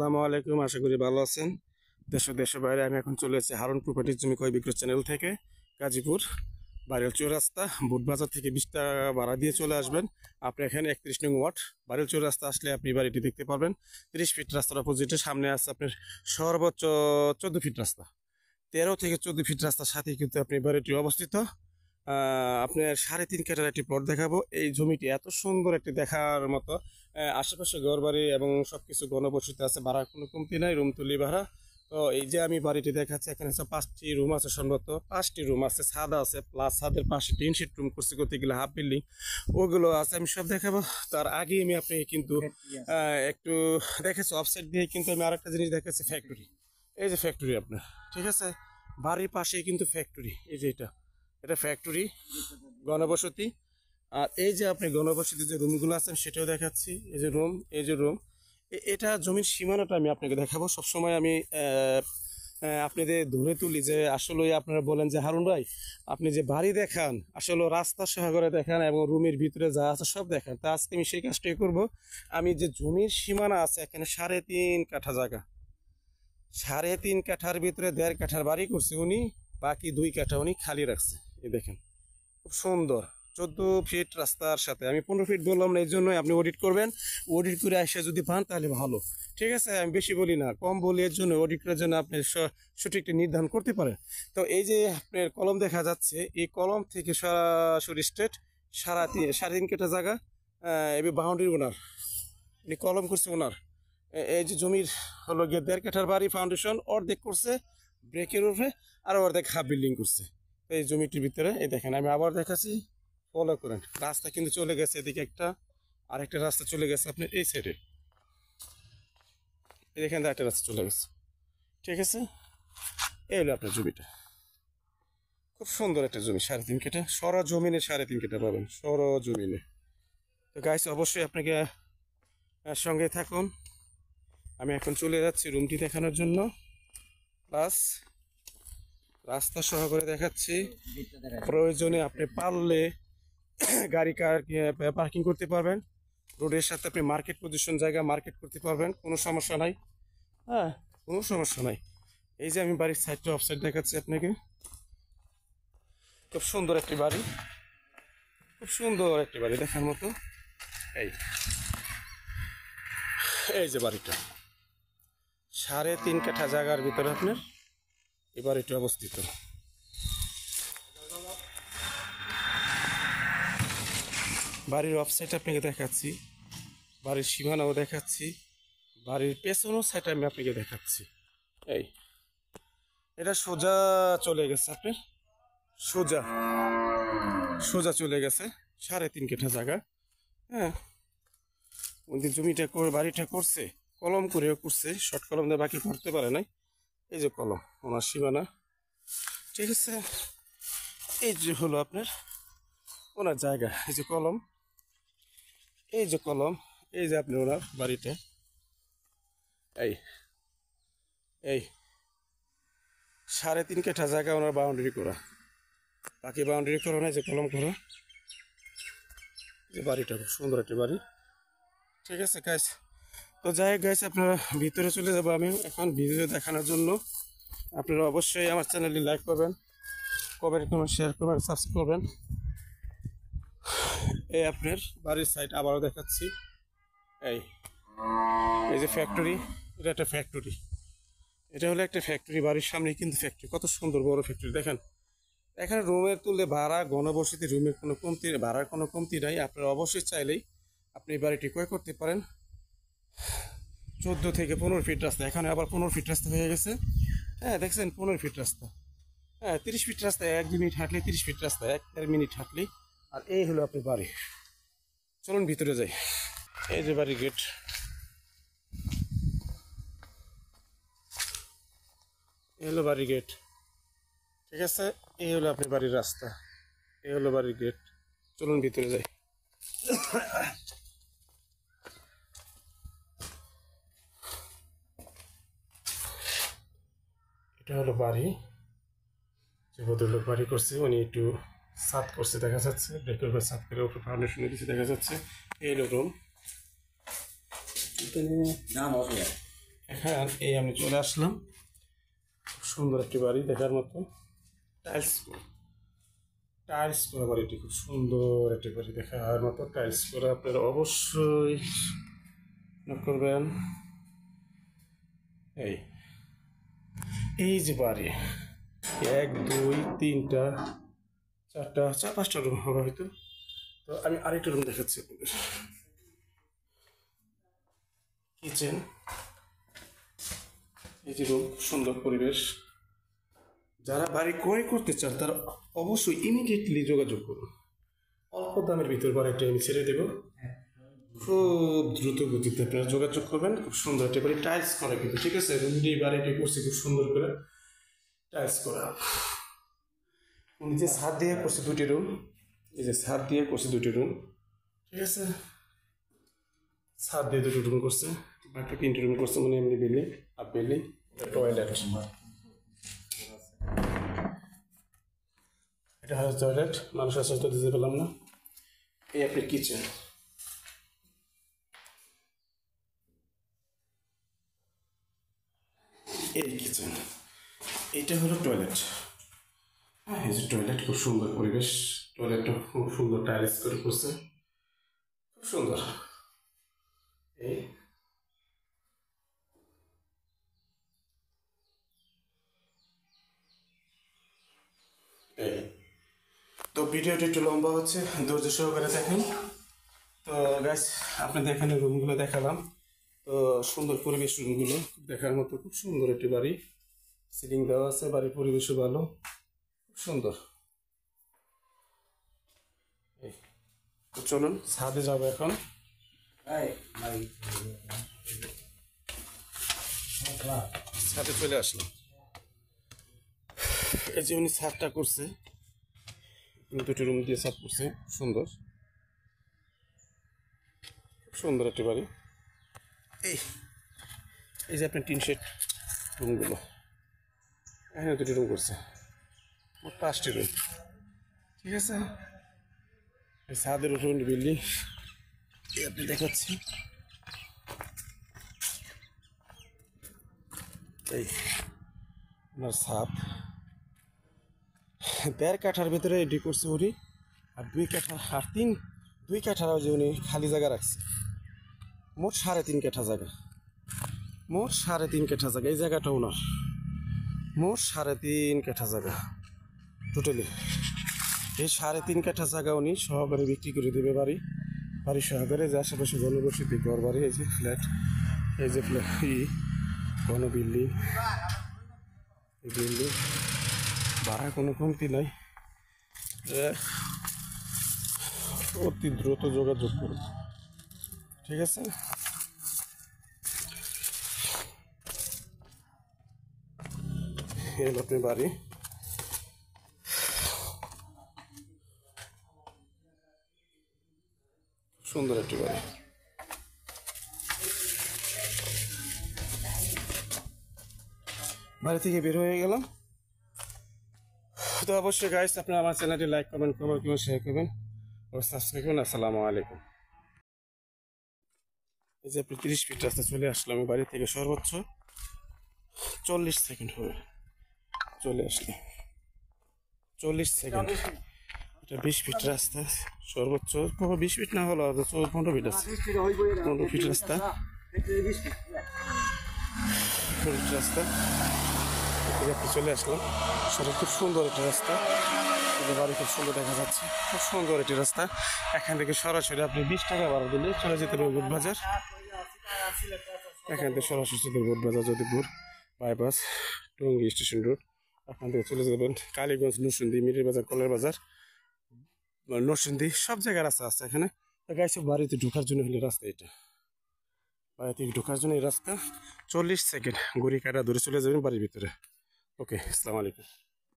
আসসালামু আলাইকুম, আশা করি ভালো আছেন। দেশের বাইরে আমি এখন চলে এসেছি হারুন প্রপার্টিজ জমি ক্রয় বিক্রয় চ্যানেল থেকে। গাজীপুর বাড়িয়াল চৌরাস্তা বুটবাজার থেকে 20 টাকা ভাড়া দিয়ে চলে আসবেন। আপনি এখানে 31 নং ওয়ার্ড বাড়িয়াল চৌরাস্তা আসলে আপনি বাড়িটি দেখতে পারবেন। 30 ফিট রাস্তার অপোজিটে সামনে আছে আপনার সর্বোচ্চ 14 ফিট রাস্তা, 13 থেকে 14 ফিট রাস্তার সাথে কিন্তু আপনি বাড়িটি অবস্থিত। আপনার 3.5 কাঠার একটি প্লট দেখাবো। এই জমিটি এত সুন্দর একটি দেখার মতো, আশেপাশে ঘরবাড়ি এবং সবকিছু ঘনবসতি আছে, ভাড়া কোনো কমতি নাই, রুম তুলি ভাড়া। তো এই যে আমি বাড়িটি দেখাচ্ছি, এখানে 5টি রুম আছে, সম্ভবত 5টি রুম আছে, ছাদ আছে, প্লাস ছাদের পাশে টিন শেড রুম করতে করতে গেলে হাফ বিল্ডিং ওগুলো আছে, আমি সব দেখাবো। তার আগে আমি আপনি কিন্তু একটু দেখেছি অফসাইড দিয়ে, কিন্তু আমি আরেকটা জিনিস দেখাচ্ছি, ফ্যাক্টরি। এই যে ফ্যাক্টরি আপনার, ঠিক আছে, বাড়ির পাশেই কিন্তু ফ্যাক্টরি। এই যে এটা ফ্যাক্টরি, ঘনবসতি। আর এই যে আপনি ঘনবসতি যে রুমগুলো আছেন সেটাও দেখাচ্ছি। এই যে রুম, এটা জমির সীমানাটা আমি আপনাকে দেখাবো। সবসময় আমি আপনাদের ধরে তুলি যে আসলে আপনারা বলেন যে হারুন ভাই আপনি যে বাড়ি দেখান আসলে রাস্তা সহকারে দেখান এবং রুমের ভিতরে যা আছে সব দেখান। তা আজকে আমি সেই কাজটাই করবো। আমি যে জমির সীমানা আছে এখানে 3.5 কাঠা জায়গা, 3.5 কাঠার ভিতরে 1.5 কাঠার বাড়ি করছে উনি, বাকি 2 কাঠা উনি খালি রাখছে। এই দেখেন, খুব সুন্দর। 14 ফিট রাস্তার সাথে আমি 15 ফিট বললাম না, এই জন্যই আপনি অডিট করবেন। অডিট করে এসে যদি পান তাহলে ভালো, ঠিক আছে। আমি বেশি বলি না, কম বলি, এর জন্য অডিট করার জন্য আপনি সঠিকটা নির্ধারণ করতে পারেন। তো এই যে আপনার কলম দেখা যাচ্ছে, এই কলম থেকে সরাসরি স্ট্রেট 3.5 কাঠা জায়গা, এবার বাউন্ডারি ওনার, উনি কলম করছে ওনার। এই যে জমির হলো গিয়ে 1.5 কাঠার বাড়ি, ফাউন্ডেশন অর্ধেক করছে ব্রেকের উপরে, আর অর্ধেক হাফ বিল্ডিং করছে এই জমিটির ভিতরে। এই দেখেন, আমি আবার দেখাচ্ছি, ফলো করেন। রাস্তা কিন্তু চলে গেছে এদিকে একটা, আরেকটা রাস্তা চলে গেছে আপনার এই সাইডে, এখান থেকে একটা রাস্তা চলে গেছে, ঠিক আছে। এই হলো আপনার জমিটা, খুব সুন্দর একটা জমি, 3.5 কাঠা, সরা জমিনে 3.5 কাঠা পাবেন, সরা জমিনে। তো গাইস অবশ্যই আপনাকে সঙ্গে থাকুন। আমি এখন চলে যাচ্ছি রুমটি দেখানোর জন্য, প্লাস রাস্তা সহকারে দেখাচ্ছি। প্রয়োজনে আপনি পারলে গাড়ি পার্কিং করতে পারবেন, রোডের সাথে আপনি মার্কেট পজিশন জায়গা মার্কেট করতে পারবেন, কোনো সমস্যা নাই। হ্যাঁ, কোনো সমস্যা নাই। এই যে আমি বাড়ির সাইডটা অফ সাইড দেখাচ্ছি আপনাকে, খুব সুন্দর একটি বাড়ি, খুব সুন্দর একটি বাড়ি দেখার মতো। এই যে বাড়িটা 3.5 কাঠা জায়গার ভিতরে আপনার এই বাড়িটি অবস্থিত। বাড়ির অফ সাইড আপনাকে দেখাচ্ছি, বাড়ির সীমানাও দেখাচ্ছি, বাড়ির পেছনও সাইড আমি আপনাকে দেখাচ্ছি। এই এটা সোজা চলে গেছে আপনার, সোজা সোজা চলে গেছে 3.5 কাঠা জায়গা। হ্যাঁ, ওদের জমিটা বাড়িটা করছে কলম করেও করছে, শর্ট কলম দিয়ে, বাকি করতে পারে নাই। এই যে কলম ওনার সীমানা, ঠিক আছে। এই যে হলো আপনার ওনার জায়গা, এই যে কলম, এই যে কলম, এই যে আপনি ওনার বাড়িটা। এই এই 3.5 কাঠা জায়গা ওনার বাউন্ডারি করা, বাকি বাউন্ডারি করা না, যে কলম করা। যে বাড়িটা খুব সুন্দর একটি বাড়ি, ঠিক আছে গাইস। তো যাই হোক গাইস, আপনারা ভিতরে চলে যাবো আমি এখন ভিডিও দেখানোর জন্য। আপনারা অবশ্যই আমার চ্যানেলটি লাইক করবেন, কমেন্ট করবেন, শেয়ার করবেন, সাবস্ক্রাইব করবেন। এই আপনার বাড়ির সাইড আবারও দেখাচ্ছি। এই যে ফ্যাক্টরি, এটা একটা ফ্যাক্টরি, এটা হলো একটা ফ্যাক্টরি, বাড়ির সামনে কিন্তু ফ্যাক্টরি, কত সুন্দর বড় ফ্যাক্টরি দেখেন। এখানে রুমের তুললে ভাড়া, ঘনবসতি রুমের কোনো কমতি, ভাড়ার কোনো কমতি নাই। আপনারা অবশ্যই চাইলেই আপনি বাড়িটি ক্রয় করতে পারেন। 14 থেকে 15 ফিট রাস্তা, এখানে আবার 15 ফিট রাস্তা হয়ে গেছে। হ্যাঁ দেখছেন, 15 ফিট রাস্তা। হ্যাঁ, 30 ফিট রাস্তা, 1 মিনিট হাঁটলে 30 ফিট রাস্তা, 1-1.5 মিনিট হাঁটলেই। আর এই হলো আপনার বাড়ি, চলুন ভিতরে যাই। এই যে বাড়ির গেট, এই হলো বাড়ির গেট, ঠিক আছে। এই হলো আপনার বাড়ির রাস্তা, এই হলো বাড়ির গেট, চলুন ভিতরে যাই। এটা হলো বাড়ি, যে ভদ্রলোক বাড়ি করছে উনি একটু ছাদ করছে দেখা যাচ্ছে, ব্রেকের উপর ছাদ করে উপরে ফাউন্ডেশন দিচ্ছে দেখা যাচ্ছে। এই হলো রুম, এখন এই আমি চলে আসলাম, খুব সুন্দর একটি বাড়ি দেখার মতো, টাইলস টাইলস করা বাড়িটি, খুব সুন্দর একটি বাড়ি দেখার মতো, টাইলস করা। আপনারা অবশ্যই নোট করবেন। এই এই যে বাড়ি, 1 2 3টা 4টা 4-5টা রুম হবে হয়তো। তো আমি আরেকটা রুম দেখাচ্ছি আপনাদের। কিচেন, এই যে রুম, সুন্দর পরিবেশ। যারা বাড়ি ক্রয় করতে চান তারা অবশ্যই ইমিডিয়েটলি যোগাযোগ করুন। অল্প দামের ভিতর বাড়িটা আমি ছেড়ে দেবো, খুব দ্রুত গতিতে আপনারা যোগাযোগ করবেন। খুব সুন্দর একটা বাড়ি, টাইলস করা কিন্তু, ঠিক আছে। রুমটি বাড়িটি করছে খুব সুন্দর করে টাইলস করা। উনি যে ছাদ দিয়ে করছে 2টি রুম, এই যে ছাদ দিয়ে করছে 2টি রুম, ঠিক আছে। ছাদ দিয়ে 2টি রুম করছে, বাকি 3টি রুম করছে মানে এমনি বিল্ডিং আর বিল্ডিং টয়লেট। এটা হচ্ছে টয়লেট, মানুষ আসতে দিতে পেলাম না। এই আপনার কিচেন, এই কিচেন, এইটা হলো টয়লেট। হ্যাঁ, এই যে টয়লেট, খুব সুন্দর পরিবেশ। টয়লেটটা খুব সুন্দর টাইলস করে করছে, খুব সুন্দর। এই এই তো ভিডিওটা একটু লম্বা হচ্ছে, ধৈর্য সহকারে দেখেন। তো গাইস, আপনাদের এখানে রুমগুলো দেখালাম। তো সুন্দর পরিবেশ, রুমগুলো দেখার মতো, খুব সুন্দর একটি বাড়ি। সিলিং দেওয়া আছে, বাড়ির পরিবেশও ভালো, খুব সুন্দর। এই তো চলুন ছাদে যাবো এখন। ছাদে চলে আসলাম। এই যে উনি ছাদটা করছে, 2টি রুম দিয়ে ছাদ করছে, সুন্দর, খুব সুন্দর একটি বাড়ি। এই এই যে আপনার টিন শেড রুমগুলো, এখানে 2টি রুম করছে, মোট 5টি রুম, ঠিক আছে। এই ছাদের উঠুন বিল্ডিং আপনি দেখাচ্ছি। এই আপনার ছাদ 1.5 কাঠার ভিতরে এডি করছে উনি, আর 2 কাঠা আর 2 কাঠার যে উনি খালি জায়গা রাখছে। মোট 3.5 কাঠা জায়গা, মোট 3.5 কাঠা জায়গা। এই জায়গাটা ওনার, মোট 3.5 কাঠা জায়গা টোটালি। এই 3.5 কাঠা জায়গা উনি সহকারে বিক্রি করে দেবে বাড়ি সহকারে। যে আশেপাশে ঘনবসতি ঘর বাড়ি, এই যে ফ্ল্যাট, এই যে ফ্ল্যাট, ঘন বিল্ডিং, এই বিল্ডিং ভাড়া কোনো কমতি নাই। অতি দ্রুত যোগাযোগ করুন, ঠিক আছে। এই আপনি বাড়ি, সুন্দর একটি বাড়ি। বাড়ি থেকে বের হয়ে গেলাম। তো অবশ্যই গাইস, আপনারা আমার চ্যানেলটি লাইক করবেন, কমেন্ট করবেন, শেয়ার করবেন ও সাবস্ক্রাইব করবেন। আসসালামু আলাইকুম। এই যে আপনি 30 ফিট রাস্তা চলে আসলাম, আমি বাড়ি থেকে সর্বোচ্চ 40 সেকেন্ড হবে চলে আসলাম, 40 সেকেন্ড। এটা 20 ফিট রাস্তা, সর্বোচ্চ 20 ফিট না হলো 15 ফিট আছে, 15 ফিট রাস্তা, রাস্তা আপনি চলে আসলাম। সেটা খুব সুন্দর একটা রাস্তা, বাড়ি খুব সুন্দর দেখা যাচ্ছে, খুব সুন্দর একটি রাস্তা। এখান থেকে সরাসরি আপনি 20 টাকা ভাড়া দিলে চলে যেতে পারবেন বোটবাজার। এখান থেকে সরাসরি Botbazar, Jadupur bypass, Tongi station road. এখান থেকে চলে যাবেন কালীগঞ্জ, নরসিংদী, মিরির বাজার, কলের বাজার, নরসিংদী, সব জায়গায় রাস্তা আছে এখানে। গাইছে বাড়িতে ঢোকার জন্য হলে রাস্তা এটা, বাড়ি থেকে ঢোকার জন্য এই রাস্তা। 40 সেকেন্ড ঘড়ি কাটা ধরে চলে যাবেন বাড়ির ভিতরে। ওকে, আসসালামু আলাইকুম।